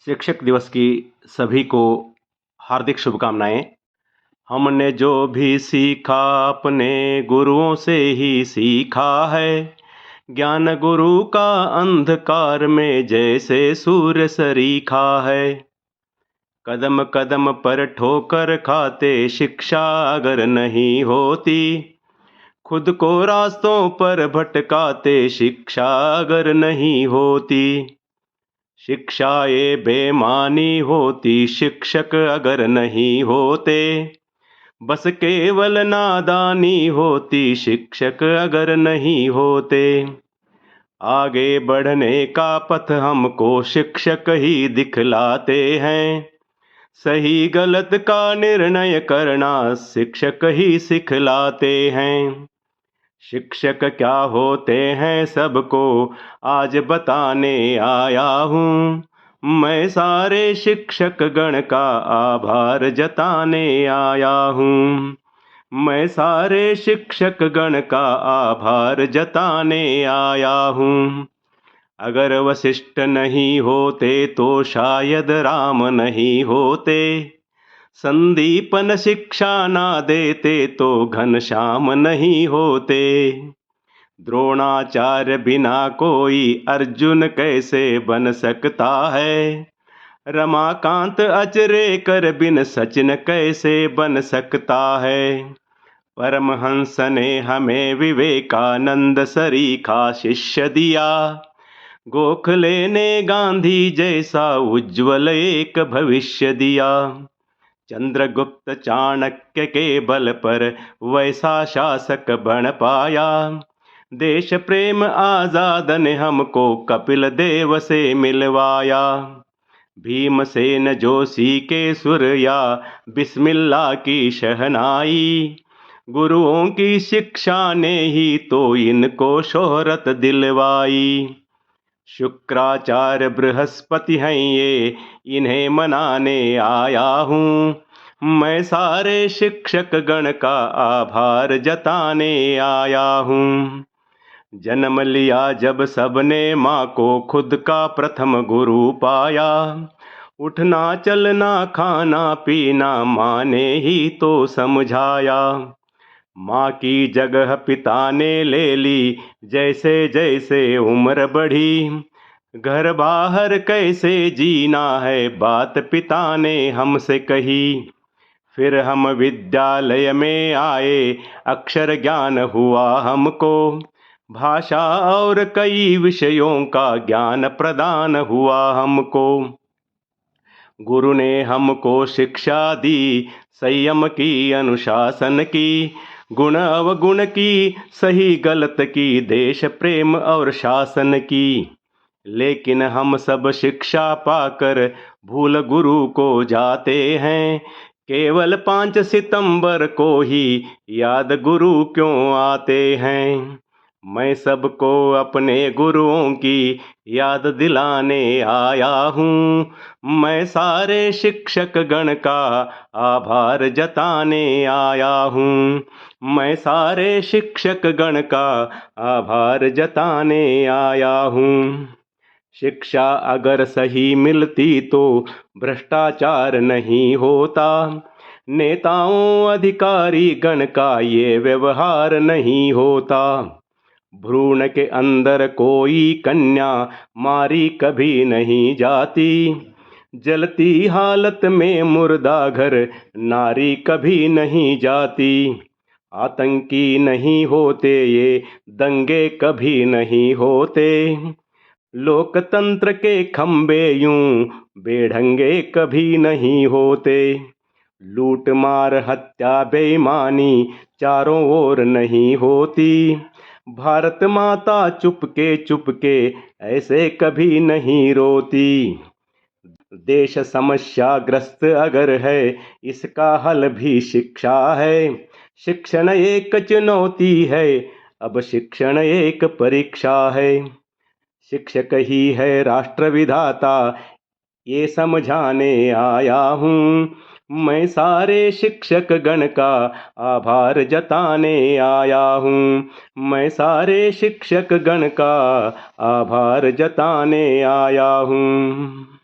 शिक्षक दिवस की सभी को हार्दिक शुभकामनाएं। हमने जो भी सीखा अपने गुरुओं से ही सीखा है। ज्ञान गुरु का अंधकार में जैसे सूर्य सरीखा है। कदम कदम पर ठोकर खाते शिक्षा अगर नहीं होती, खुद को रास्तों पर भटकाते शिक्षा अगर नहीं होती। शिक्षा ये बेमानी होती शिक्षक अगर नहीं होते, बस केवल नादानी होती शिक्षक अगर नहीं होते। आगे बढ़ने का पथ हमको शिक्षक ही दिखलाते हैं, सही गलत का निर्णय करना शिक्षक ही सिखलाते हैं। शिक्षक क्या होते हैं सबको आज बताने आया हूँ। मैं सारे शिक्षक गण का आभार जताने आया हूँ। मैं सारे शिक्षक गण का आभार जताने आया हूँ। अगर वशिष्ठ नहीं होते तो शायद राम नहीं होते। संदीपन शिक्षा ना देते तो घनश्याम नहीं होते। द्रोणाचार्य बिना कोई अर्जुन कैसे बन सकता है। रमाकांत अचरेकर बिन सचिन कैसे बन सकता है। परमहंस ने हमें विवेकानंद सरीखा शिष्य दिया। गोखले ने गांधी जैसा उज्ज्वल एक भविष्य दिया। चंद्रगुप्त चाणक्य के बल पर वैसा शासक बन पाया। देश प्रेम आजाद ने हमको कपिल देव से मिलवाया। भीमसेन जोशी के सुर या बिस्मिल्लाह की शहनाई, गुरुओं की शिक्षा ने ही तो इनको शोहरत दिलवाई। शुक्राचार्य बृहस्पति हैं ये, इन्हें मनाने आया हूँ। मैं सारे शिक्षक गण का आभार जताने आया हूँ। जन्म लिया जब सबने माँ को खुद का प्रथम गुरु पाया। उठना चलना खाना पीना माँ ने ही तो समझाया। माँ की जगह पिता ने ले ली जैसे जैसे उम्र बढ़ी। घर बाहर कैसे जीना है बात पिता ने हमसे कही। फिर हम विद्यालय में आए, अक्षर ज्ञान हुआ हमको। भाषा और कई विषयों का ज्ञान प्रदान हुआ हमको। गुरु ने हमको शिक्षा दी संयम की, अनुशासन की, गुण अवगुण की, सही गलत की, देश प्रेम और शासन की। लेकिन हम सब शिक्षा पाकर भूल गुरु को जाते हैं। केवल 5 सितंबर को ही याद गुरु क्यों आते हैं। मैं सबको अपने गुरुओं की याद दिलाने आया हूँ। मैं सारे शिक्षक गण का आभार जताने आया हूँ। मैं सारे शिक्षक गण का आभार जताने आया हूँ। शिक्षा अगर सही मिलती तो भ्रष्टाचार नहीं होता। नेताओं अधिकारी गण का ये व्यवहार नहीं होता। भ्रूण के अंदर कोई कन्या मारी कभी नहीं जाती। जलती हालत में मुर्दा घर नारी कभी नहीं जाती। आतंकी नहीं होते ये, दंगे कभी नहीं होते। लोकतंत्र के खंबे यूं बेढंगे कभी नहीं होते। लूट मार हत्या बेईमानी चारों ओर नहीं होती। भारत माता चुपके चुपके ऐसे कभी नहीं रोती। देश समस्याग्रस्त अगर है, इसका हल भी शिक्षा है। शिक्षण एक चुनौती है, अब शिक्षण एक परीक्षा है। शिक्षक ही है राष्ट्र विधाता, ये समझाने आया हूँ। मैं सारे शिक्षक गण का आभार जताने आया हूँ। मैं सारे शिक्षक गण का आभार जताने आया हूँ।